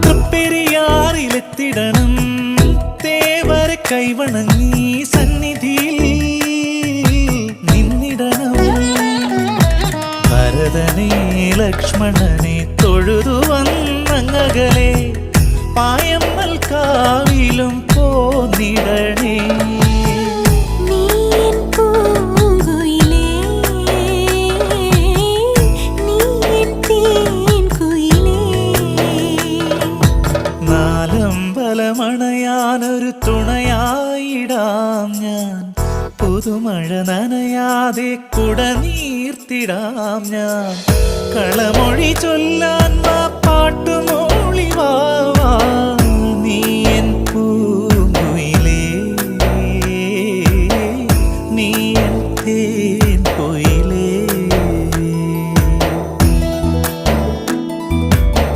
തൃപ്പെരിയാറിലെത്തിടണം തേവരെ കൈവണങ്ങി സന്നിധിയിൽ നിന്നിടണം. ഭരതനെ ലക്ഷ്മണനെ തൊഴുതു വന്നങ്ങകലെ പായമ്മൽ കാവിലും പോന്നിടണേ. നാലമ്പലമണയാനൊരു തുണയായിടാം ഞാൻ, പുതുമഴ നനയാതെ കുടനീർത്തിടാം ഞാൻ. കളമൊഴി ചൊല്ലാൻ